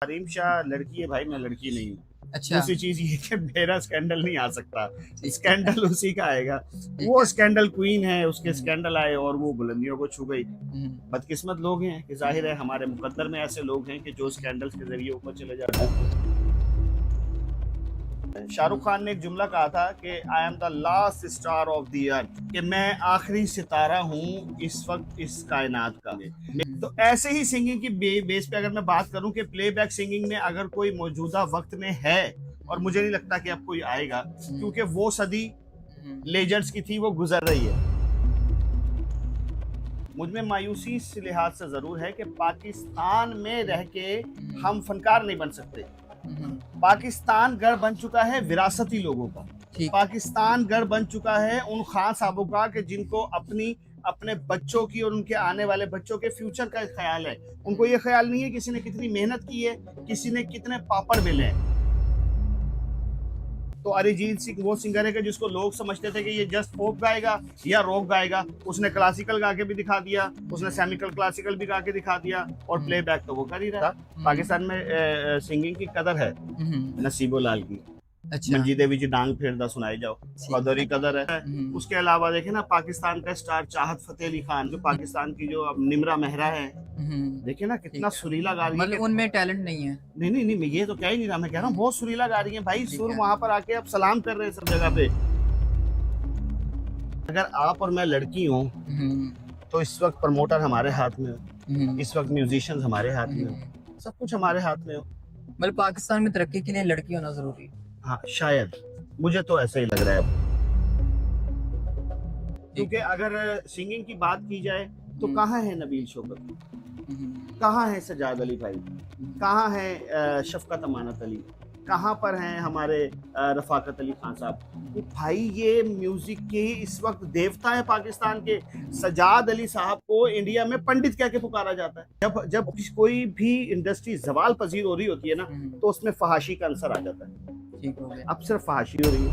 हरीम शाह लड़की है भाई, मैं लड़की नहीं हूँ। अच्छा। दूसरी चीज ये कि मेरा स्कैंडल नहीं आ सकता, ठीक है। स्कैंडल उसी का आएगा। ठीक वो है। स्कैंडल क्वीन है, उसके हम्म। स्कैंडल आए और वो बुलंदियों को छू गई। हम्म। बदकिस्मत लोग हैं कि जाहिर है हमारे मुकद्दर में ऐसे लोग हैं कि जो स्कैंडल्स के जरिए ऊपर चले जाते हैं। शाहरुख खान ने एक जुमला कहा था कि I am the last star of the अर्थ, कि मैं आखिरी सितारा हूँ इस वक्त इस कायनात का। तो ऐसे ही सिंगिंग की बेस पे अगर मैं बात करूं कि प्लेबैक सिंगिंग में अगर कोई मौजूदा वक्त में है, और मुझे नहीं लगता कि अब कोई आएगा, क्योंकि वो सदी लेजेंड्स की थी, वो गुजर रही है। मुझ में मायूसी इस लिहाज से जरूर है कि पाकिस्तान में रह के हम फनकार नहीं बन सकते। पाकिस्तान गढ़ बन चुका है विरासती लोगों का। ठीक है। पाकिस्तान गढ़ बन चुका है उन खान साहबों का कि जिनको अपनी अपने बच्चों की और उनके आने वाले बच्चों के फ्यूचर का ख्याल है। उनको ये ख्याल नहीं है किसी ने कितनी मेहनत की है, किसी ने कितने पापड़ बेले हैं। तो अरिजीत सिंह वो सिंगर है कि जिसको लोग समझते थे कि ये जस्ट फोक गाएगा या रॉक गाएगा, उसने क्लासिकल गा के भी दिखा दिया, उसने सेमिकल क्लासिकल भी गा के दिखा दिया, और प्लेबैक तो वो कर ही रहा। पाकिस्तान में सिंगिंग की कदर है नसीबो लाल की। अच्छा। मंजीदे विच डांग फेरदा सुनाई जाओ, ठीक कदर है। ही कदर है। उसके अलावा देखे ना पाकिस्तान का स्टार चाहत फतेह अली खान, जो पाकिस्तान की जो अब निमरा मेहरा है, देखिए ना कितना ठीक है। सुरीला गा रही है मतलब कि उनमें टैलेंट नहीं है। नहीं नहीं नहीं, मैं ये तो कह ही नहीं रहा, मैं कह रहा हूँ बहुत सुरीला गा रही है भाई। ठीक सुर है। वहां पर आके अब सलाम कर रहे हैं सब जगह पे। अगर आप और मैं लड़की हूँ तो इस वक्त प्रमोटर हमारे हाथ में हो, इस वक्त म्यूजिशियंस हमारे हाथ में हो, सब कुछ हमारे हाथ में हो। मतलब पाकिस्तान में तरक्की के लिए लड़की होना जरूरी है। हाँ शायद, मुझे तो ऐसा ही लग रहा है। ठीक क्योंकि है। अगर सिंगिंग की बात की जाए तो हम्म। कहाँ है नबील शौकत, हम्म। कहाँ है सजाद अली भाई, कहाँ है शफकत अमानत अली, कहाँ पर हैं हमारे रफाकत अली खान साहब। ये भाई ये म्यूजिक के इस वक्त देवता है पाकिस्तान के। सजाद अली साहब को इंडिया में पंडित कह के पुकारा जाता है। जब जब कोई भी इंडस्ट्री जवाल पजीर हो रही होती है ना, तो उसमें फहाशी का आंसर आ जाता है। ठीक हो गया। अब सिर्फ फहाशी हो रही है।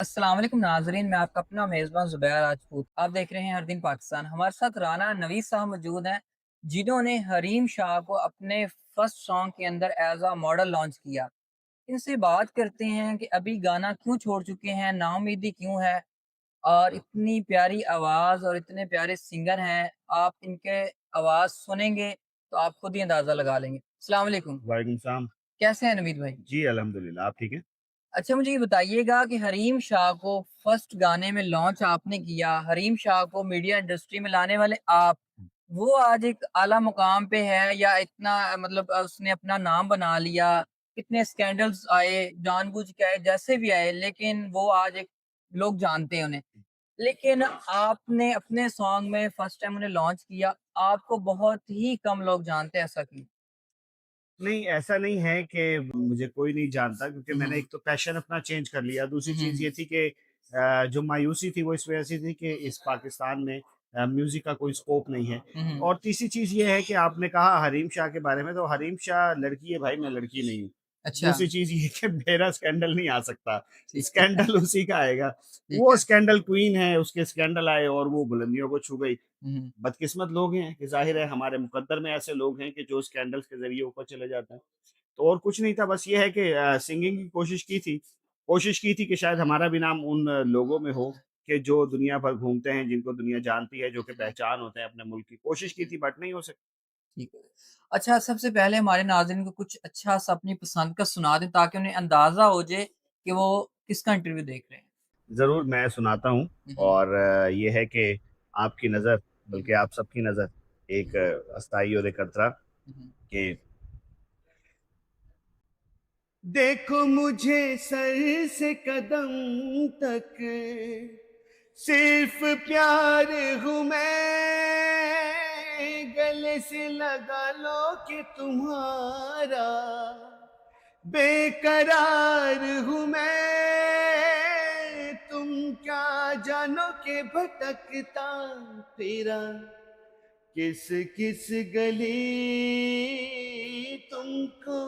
अस्सलाम वालेकुम नाजरीन, मैं आपका अपना मेज़बान ज़ुबैर राजपूत। आप देख रहे हैं हर दिन पाकिस्तान। हमारे साथ राना नवीद साहब मौजूद हैं, जिन्होंने हरीम शाह को अपने फर्स्ट सॉन्ग के अंदर एज अ मॉडल लॉन्च किया। इनसे बात करते हैं कि अभी गाना क्यों छोड़ चुके हैं, नाउमीदी क्यों है, और इतनी प्यारी आवाज़ और इतने प्यारे सिंगर हैं। आप इनके आवाज़ सुनेंगे तो आप खुद ही अंदाज़ा लगा लेंगे। अस्सलाम वालेकुम। वालेकुम सलाम। कैसे हैं नवीद भाई? जी अल्हम्दुलिल्लाह, आप ठीक है। अच्छा, मुझे ये बताइएगा कि हरीम शाह को फर्स्ट गाने में लॉन्च आपने किया, हरीम शाह को मीडिया इंडस्ट्री में लाने वाले आप, वो आज एक आला मुकाम पे है या इतना मतलब उसने अपना नाम बना लिया, कितने स्कैंडल्स आए, जानबूझ के आए, जैसे भी आए, लेकिन वो आज एक लोग जानते हैं उन्हें। लेकिन आपने अपने सॉन्ग में फर्स्ट टाइम उन्हें लॉन्च किया, आपको बहुत ही कम लोग जानते हैं, ऐसा क्यों? नहीं, ऐसा नहीं है कि मुझे कोई नहीं जानता, क्योंकि मैंने हुँ, एक तो पैशन अपना चेंज कर लिया। दूसरी चीज़ हुँ, ये थी कि जो मायूसी थी वो इस वजह से थी कि इस पाकिस्तान में म्यूज़िक का कोई स्कोप नहीं है। हुँ, और तीसरी चीज़ ये है कि आपने कहा हरीम शाह के बारे में, तो हरीम शाह लड़की है भाई, मैं लड़की नहीं हूँ। अच्छा। दूसरी चीज़ ये कि मेरा स्कैंडल नहीं आ सकता, ठीक है। स्कैंडल उसी का आएगा। ठीक वो है। स्कैंडल क्वीन है, उसके स्कैंडल आए और वो बुलंदियों को छू गई। हुँ, बदकिस्मत लोग हैं कि ज़ाहिर है हमारे मुकद्दर में ऐसे लोग हैं कि जो स्कैंडल्स के ज़रिए ऊपर चले जाते हैं। तो और कुछ नहीं था, बस ये है कि सिंगिंग की कोशिश की थी कि शायद हमारा भी नाम उन लोगों में हो कि जो दुनिया भर घूमते हैं, जिनको दुनिया जानती है, जो कि पहचान होते हैं अपने मुल्क की। कोशिश की थी बट नहीं हो सकी। ठीक है। अच्छा, सबसे पहले हमारे नाज़रीन को कुछ अच्छा-सा अपनी पसंद का सुना दें ताकि उन्हें अंदाज़ा हो जाए कि वो किसका इंटरव्यू देख रहे हैं। ज़रूर मैं सुनाता हूँ। हुँ, हुँ, और ये है कि आपकी नज़र, हुँ, बल्कि आप सबकी नज़र एक अस्थाई और एक अतरा हुँ, कि देखो मुझे सर से कदम तक सिर्फ प्यार हूँ मैं, गले से लगा लो कि तुम्हारा बेकरार हूँ मैं। तुम क्या जानो के भटकता फिरा किस किस गली, तुमको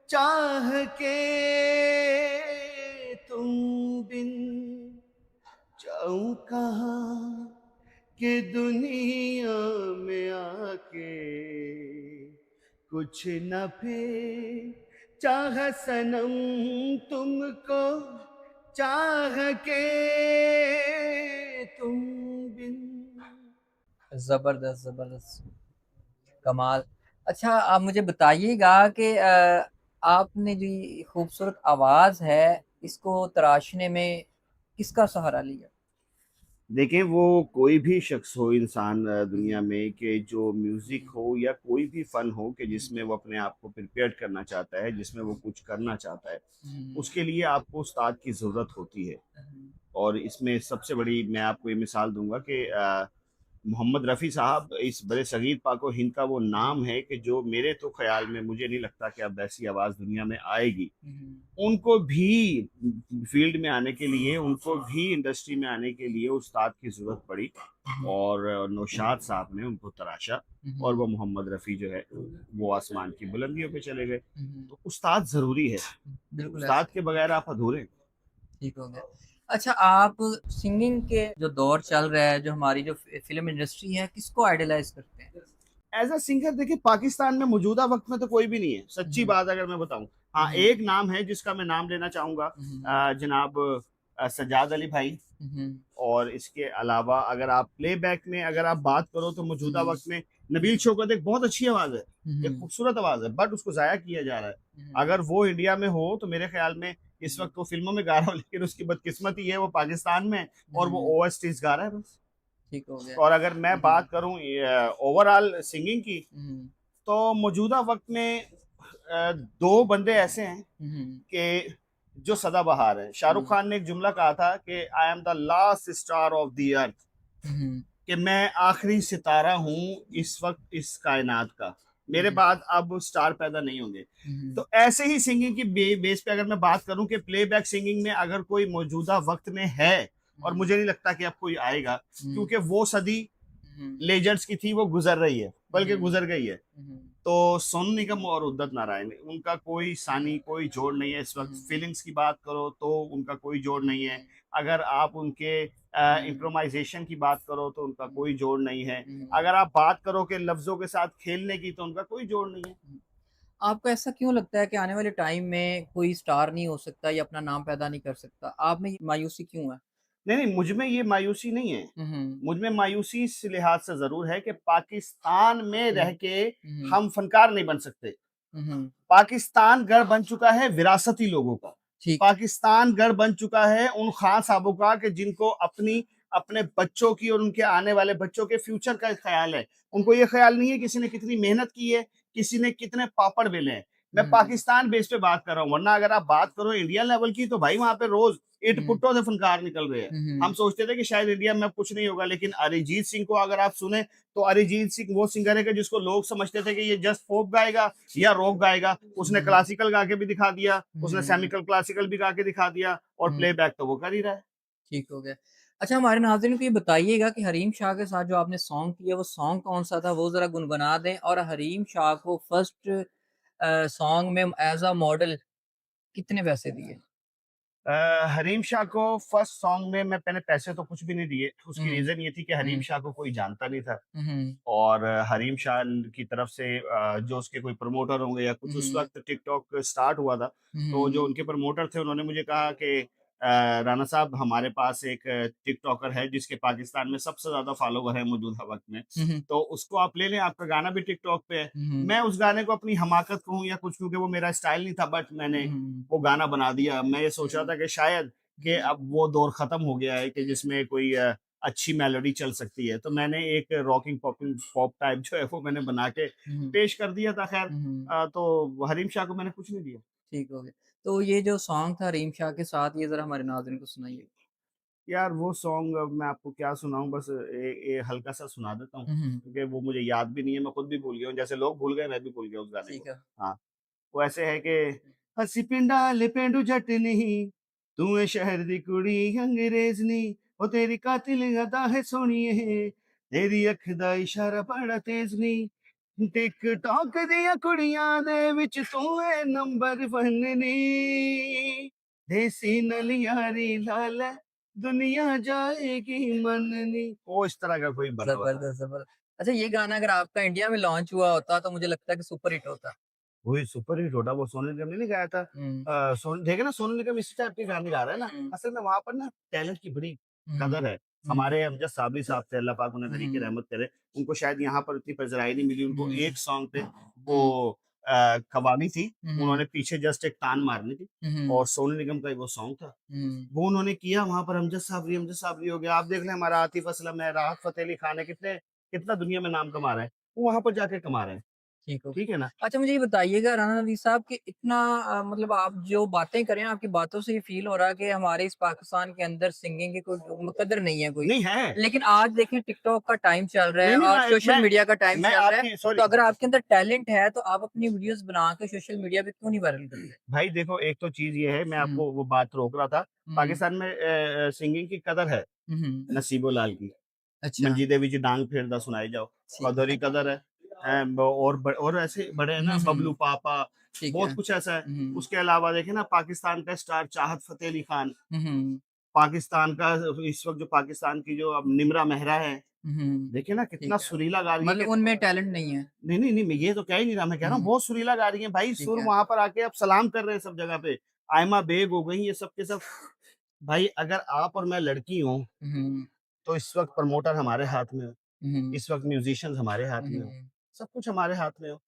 चाह के तुम बिन जाऊं कहाँ के दुनिया में आके कुछ न फिर चाह सनम तुमको, चाह के तुम बिन। जबरदस्त जबरदस्त, कमाल। अच्छा, आप मुझे बताइएगा कि आपने जो ये खूबसूरत आवाज है, इसको तराशने में किसका सहारा लिया? देखें, वो कोई भी शख्स हो, इंसान दुनिया में, कि जो म्यूज़िक हो या कोई भी फ़न हो कि जिसमें वो अपने आप को प्रिपेयर करना चाहता है, जिसमें वो कुछ करना चाहता है, हम्म, उसके लिए आपको उस्ताद की ज़रूरत होती है। और इसमें सबसे बड़ी मैं आपको ये मिसाल दूँगा कि मोहम्मद रफ़ी साहब इस बड़े-सग़ीर पाक-ओ-हिंद का वो नाम है कि जो मेरे तो ख़्याल में, मुझे नहीं लगता कि अब ऐसी आवाज़ दुनिया में आएगी। हम्म, उनको भी फ़ील्ड में आने के लिए, उनको भी इंडस्ट्री में आने के लिए उस्ताद की ज़रूरत पड़ी, और नौशाद साहब ने उनको तराशा, और वो मोहम्मद रफ़ी जो है, वो आसमान की बुलंदियों पे चले गए। तो उस्ताद ज़रूरी है, बिल्कुल उस्ताद ऐसे। के बगैर आप अधूरे हैं। ठीक हो गया। अच्छा, आप सिंगिंग के जो दौर चल रहा है, जो हमारी जो फ़िल्म इंडस्ट्री है, किसको आइडलाइज़ करते हैं? एज़ अ सिंगर देखिए, पाकिस्तान में मौजूदा वक़्त में तो कोई भी नहीं है, सच्ची हुँ, बात अगर मैं बताऊँ। हाँ, हुँ, एक नाम है जिसका मैं नाम लेना चाहूँगा, हुँ, जनाब सज्जाद अली भाई। हुँ, और इसके अलावा अगर आप प्लेबैक में अगर आप बात करो तो मौजूदा हुँ, वक़्त में नबील शौकत एक बहुत अच्छी आवाज़ है, एक हुँ, खूबसूरत आवाज़ है, बट उसको ज़ाया किया जा रहा है। हुँ, अगर वो इंडिया में हो तो मेरे ख़्याल में इस हुँ, वक़्त वो फ़िल्मों में गा रहा हो, लेकिन उसकी बदकिस्मती है वो पाकिस्तान में है और वो हुँ, ओएसटीज़ गा रहा है बस। ठीक हो गया। और अगर मैं हुँ, बात करूँ ओवरऑल सिंगिंग की, हुँ, तो मौजूदा वक़्त में 2 बंदे ऐसे हैं हुँ, कि जो सदाबहार हैं। शाहरुख हुँ, खान ने एक जुमला कहा था कि I am the last star of the earth, हुँ, कि मैं आखिरी सितारा हूँ इस वक़्त इस कायनात का। मेरे हुँ, बाद अब स्टार पैदा नहीं होंगे। हुँ, तो ऐसे ही सिंगिंग की बेस पे अगर मैं बात करूँ कि प्लेबैक सिंगिंग में अगर कोई मौजूदा वक़्त में है, और हुँ, मुझे नहीं लगता कि अब कोई आएगा, हुँ, क्योंकि वो सदी हुँ, लेजेंड्स की थी, वो गुज़र रही है, बल्कि हुँ, गुज़र गई है। हुँ, तो सोनू निगम और उदित नारायण, उनका कोई सानी, कोई जोड़ नहीं है इस वक़्त। हुँ, फीलिंग्स की बात करो तो उनका कोई जोड़ नहीं है। हुँ, अगर आप उनके हुँ, इम्प्रोवाइज़ेशन की बात करो तो उनका हुँ, कोई जोड़ नहीं है। हुँ, अगर आप बात करो कि लफ्ज़ों के साथ खेलने की, तो उनका कोई जोड़ नहीं है। हुँ। आपको ऐसा क्यों लगता है कि आने वाले टाइम में कोई स्टार नहीं हो सकता या अपना नाम पैदा नहीं कर सकता? आप में ये मायूसी क्यों है? नहीं, नहीं, मुझ में ये मायूसी नहीं है। हुँ, हुँ, मुझ में मायूसी इस लिहाज से ज़रूर है कि पाकिस्तान में हुँ, रह के हुँ, हम फ़नकार नहीं बन सकते। हुँ, हुँ, पाकिस्तान गढ़ बन चुका है विरासती लोगों का। ठीक। पाकिस्तान गढ़ बन चुका है उन खान साहबों का कि जिनको अपने बच्चों की और उनके आने वाले बच्चों के फ्यूचर का ख़्याल है। उनको ये ख़्याल नहीं है किसी ने कितनी मेहनत की है, किसी ने कितने पापड़ बेले हैं। मैं हुँ, पाकिस्तान बेस पे बात कर रहा हूँ, वरना अगर आप बात करो इंडिया लेवल की, तो भाई वहाँ पे रोज़ हुँ, ईंट-पुट्टों से फनकार निकल रहे हैं। हुँ, हम हुँ, सोचते थे कि शायद इंडिया में अब कुछ नहीं होगा, लेकिन अरिजीत सिंह को अगर आप सुने, तो अरिजीत सिंह वो सिंगर है कि जिसको लोग समझते थे कि ये जस्ट फ़ोक गाएगा या रॉक गाएगा। उसने हुँ, क्लासिकल गा के भी दिखा दिया, उसने हुँ, सेमिकल क्लासिकल भी गा के दिखा दिया, और हुँ, प्लेबैक तो वो कर ही रहा है। ठीक हो गया। अच्छा, हमारे नाज़रीन को ये बताइएगा कि हरीम शाह के साथ जो आपने सॉन्ग किया, वो सॉन्ग कौन-सा था? वो ज़रा गुनगुना दें, और हरीम शाह को फर्स्ट सॉन्ग में एज़ अ मॉडल कितने पैसे दिए? हरीम शाह को फर्स्ट सॉन्ग में मैंने पैसे तो कुछ भी नहीं दिए। उसकी हुँ, रीज़न ये थी कि हरीम हुँ, शाह को कोई जानता नहीं था, हुँ, हुँ, और हरीम शाह की तरफ से जो उसके कोई प्रमोटर होंगे या कुछ, उस हुँ, वक़्त टिकटॉक स्टार्ट हुआ था, तो जो हुँ, उनके प्रमोटर थे उन्होंने मुझे कहा कि राना साहब, हमारे पास एक टिकटॉकर है जिसके पाकिस्तान में सबसे ज़्यादा फॉलोवर है मौजूदा वक़्त में, हुँ, हुँ, तो उसको आप ले लें, आपका गाना भी टिकटॉक पे है। हुँ, मैं उस गाने को अपनी हमाकत कहूँ या कुछ, क्योंकि वो मेरा स्टाइल नहीं था, बट मैंने हुँ, वो गाना बना दिया। मैं ये सोच रहा हुँ, था कि शायद कि हुँ, अब वो दौर ख़त्म हो गया है कि जिसमें कोई अच्छी मेलोडी चल सकती है। तो मैंने एक रॉकिंग पॉपिंग पॉप टाइप जो है वो मैंने बना के हुँ, पेश कर दिया था। ख़ैर हुँ, तो हरीम शाह को मैंने कुछ नहीं दिया। ठीक हो गया। तो ये जो सॉन्ग था हरीम शाह के साथ, ये ज़रा हमारे नाज़रीन को सुनाइए। यार वो सॉन्ग मैं आपको क्या सुनाऊँ, बस हल्का-सा सुना देता हूँ, हुँ, हुँ, क्योंकि वो मुझे याद भी नहीं है, मैं खुद भी भूल गया हूँ। जैसे लोग भूल गए, मैं भी भूल गया उस गाने ठीक को। है। हाँ, वो ऐसे है कि ਅਸੀਂ ਪਿੰਡਾਂ ਆਲੇ ਪੇਂਡੂ ਜੱਟ ਨਹੀਂ, ਤੂੰ ਏ ਸ਼ਹਿਰ ਦੀ ਕੁੜੀ ਅੰਗਰੇਜ਼ ਨਹੀਂ, ਉਹ ਤੇਰੀ ਕਾਤਿਲ ਅਦਾ ਹੈ ਸੋਹਣੀਏ, ਤੇਰੀ ਅੱਖ ਦਾ ਇਸ਼ਾਰਾ ਬੜਾ ਤੇਜ਼ ਨਹੀਂ, ਟਿਕਟੌਕ ਦੀਆਂ ਕੁੜੀਆਂ ਦੇ ਵਿੱਚ ਤੂੰ ਏ ਨੰਬਰ 1 ਨੀ, ਦੇਸੀ ਨਾਲ ਯਾਰੀ ਲਾ ਲੈ, दुनिया जाएगी मन नी। वो इस तरह का कोई बना हुआ था। ज़बरदस्त, ज़बरदस्त। अच्छा ये गाना अगर आपका इंडिया में लॉन्च हुआ होता तो मुझे लगता है कि सुपर हिट होता। वही सुपर हिट होता, वो सोनू निगम ने नहीं गाया था। हुँ, सोन देखे ना, सोनू निगम इसी टाइप के गाने गा रहा है ना। हुँ, असल में वहाँ पर ना टैलेंट की बड़ी हुँ, कदर है। हुँ, हमारे अमजद साबरी साहब थे, अल्लाह पाक उन्हें तरीके हुँ, रहमत करे। उनको शायद यहाँ पर उतनी पज़राई नहीं मिली। उनको हुँ, एक सॉन्ग पे वो हुँ, कव्वाली थी, हुँ, उन्होंने पीछे जस्ट एक तान मारनी थी हुँ, और सोनू निगम का ही वो सॉन्ग था। हुँ, वो उन्होंने किया, वहाँ पर अमजद साबरी हो गया। आप देख लें, हमारा आतिफ असलम है, राहत फ़तेह अली खान है, कितना दुनिया में नाम कमा रहे हैं। वो वहाँ पर जाके कमा रहे हैं। ठीक हो ठीक है गया। ना? अच्छा मुझे ये बताइएगा राना नबी साहब कि इतना मतलब आप जो बातें कर रहे हैं, आपकी बातों से ये फ़ील हो रहा है कि हमारे इस पाकिस्तान के अंदर सिंगिंग की कोई कदर नहीं है कोई। नहीं है। लेकिन आज देखें टिकटॉक का टाइम चल रहा है नहीं, नहीं, और सोशल मीडिया का टाइम मैं चल रहा है, आपकी सॉरी तो अगर आपके अंदर टैलेंट है, तो आप अपनी वीडियोज़ बना के सोशल मीडिया पे क्यों नहीं वायरल करते? भाई देखो, एक तो चीज़ ये है, मैं हुँ, आपको वो बात रोक रहा था। हुँ, पाकिस्तान में सिंगिंग की कदर है, हुँ, हुँ। नसीबो लाल की। अच्छा, मंजी दे विच डांग फेरदा सुनाई जाओ, ठीक ओदी है। कदर है। और ऐसे बड़े हैं ना, हुँ, बबलू हुँ, पापा, ठीक है। बहुत कुछ ऐसा है। हुँ, उसके अलावा देखें ना, पाकिस्तान का स्टार चाहत फ़तेह अली खान, हुँ, हुँ, पाकिस्तान का इस वक़्त जो पाकिस्तान की जो अब निम्रा मेहरा है, हुँ, देखिए ना ठीक कितना है। सुरीला गा रही है मतलब कि उनमें टैलेंट नहीं है। नहीं, नहीं, नहीं, मैं ये तो कह ही नहीं रहा, मैं कह रहा हूँ हुँ, बहुत सुरीला गा रही हैं भाई, ठीक सुर है। वहाँ पर आके अब सलाम कर रहे हैं सब जगह पे। आयमा बेग हो गई, ये सब के सब। भाई अगर आप और मैं लड़की हों, हुँ, तो इस वक़्त प्रमोटर हमारे हाथ में हो, हुँ, इस वक़्त म्यूज़िशियंस हमारे हाथ में हो, हुँ। सब कुछ हमारे हाथ में हो।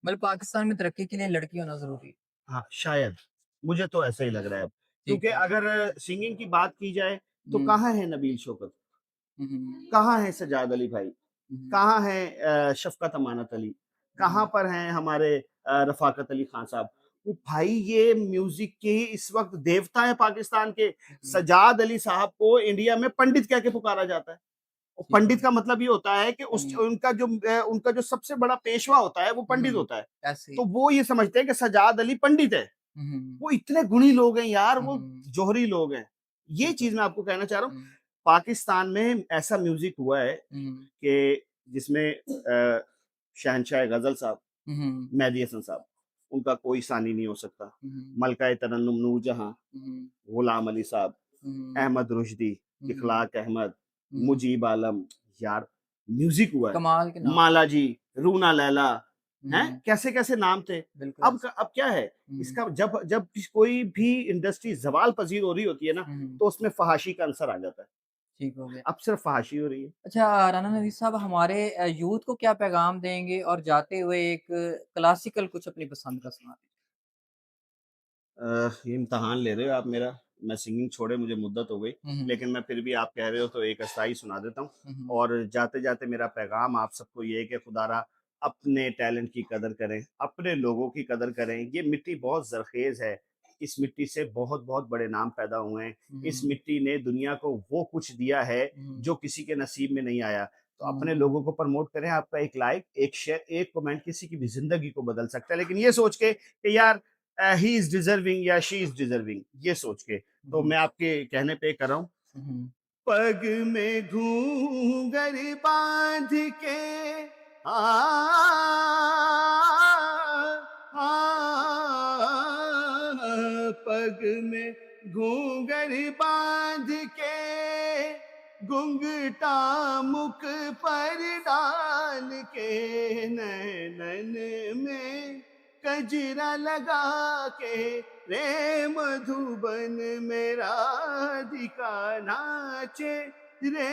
मतलब पाकिस्तान में तरक्की के लिए लड़की होना ज़रूरी है। हाँ, शायद, मुझे तो ऐसा ही लग रहा है अब। ठीक क्योंकि है। अगर सिंगिंग की बात की जाए, तो हुँ, कहाँ है नबील शौकत? हुँ, हुँ, कहाँ है सज्जाद अली भाई? हुँ, कहाँ है शफ़क़त अमानत अली? कहाँ हुँ, पर हैं हमारे रफ़ाकत अली खान साहब? वो भाई ये म्यूज़िक के ही इस वक़्त देवता हैं पाकिस्तान के। हुँ, सज्जाद अली साहब को इंडिया में पंडित कह के पुकारा जाता है। और ठीक है। पंडित का मतलब ये होता है कि हुँ, उनका जो सबसे बड़ा पेशवा होता है, वो पंडित हुँ, होता है। ऐसे ही। तो वो ये समझते हैं कि सज्जाद अली पंडित है। हुँ, हुँ, वो इतने गुणी लोग हैं यार, वो हुँ, जौहरी लोग हैं। ये ठीक है। चीज़ मैं आपको कहना चाह रहा हूँ। हुँ, पाकिस्तान में ऐसा म्यूज़िक हुआ है हुँ, कि जिसमें शहंशाह गज़ल साहब, हुँ, मेहदी हसन साहब, उनका कोई सानी नहीं हो सकता। हुँ, मलका-ए तरन्नुम नूरजहाँ, हुँ, गुलाम अली साहब, हुँ, अहमद रुश्दी, हुँ, इखलाक अहमद, हुँ, मुजीब आलम, यार म्यूज़िक हुआ है। कमाल के नाम माला जी, रूना लैला, हैं? हुँ, कैसे-कैसे नाम थे। बिल्कुल ऐसे। अब क्या है, हुँ, इसका जब जब कोई भी इंडस्ट्री ज़वाल पज़ीर हो रही होती है ना, हुँ, तो उसमें फ़हाशी का अंसर आ जाता है। ठीक हो गया। अब सिर्फ़ फ़हाशी हो रही है। अच्छा राना नवीद साहब हमारे यूथ को क्या पैगाम देंगे और जाते हुए एक क्लासिकल कुछ अपनी पसंद का सुना दीजिए? ये इम्तिहान ले रहे हो आप मेरा। मैं सिंगिंग छोड़े मुझे मुद्दत हो गई, हुँ, हुँ, लेकिन मैं फिर भी आप कह रहे हो तो एक अस्थाई सुना देता हूँ। हुँ, हुँ, और जाते-जाते मेरा पैगाम आप सबको ये है कि खुदारा अपने टैलेंट की कदर करें, अपने लोगों की कदर करें। ये मिट्टी बहुत ज़रख़ेज़ है, इस मिट्टी से बहुत-बहुत बड़े नाम पैदा हुए हैं। इस हुँ, मिट्टी ने दुनिया को वो कुछ दिया है हुँ, जो किसी के नसीब में नहीं आया। तो अपने हुँ, लोगों को प्रमोट करें, आपका एक लाइक, एक शेयर, एक कमेंट किसी की भी ज़िंदगी को बदल सकता है। लेकिन ये सोच के कि यार ही इज़ डिज़र्विंग या शी इज़ डिज़र्विंग, ये सोच के। तो हुँ, मैं आपके कहने पे कर रहा हूँ, हुँ, पग में घूंघर बांध के आ, आ, पग में घूंघर बांध के घुंघटा मुख पर डाल के नैनन में कजरा लगा के रे मधुबन मेरा राधिका नाचे रे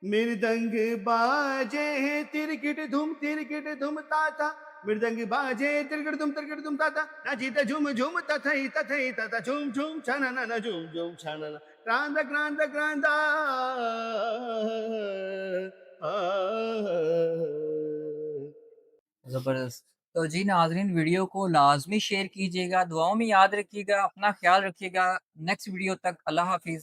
मृदंग बाजे तिरकिट धुम ताता मृदंग बाजे तिरकिट धुम ताता नाचीता झुम झुम तथई तथा झुम झुम छनन झुम झुम छनन क्रांत क्रांत क्रांता ज़बरदस्त। तो जी नाज़रीन वीडियो को लाज़मी शेयर कीजिएगा, दुआओं में याद रखिएगा, अपना ख़्याल रखिएगा। नेक्स्ट वीडियो तक अल्लाह हाफ़िज़।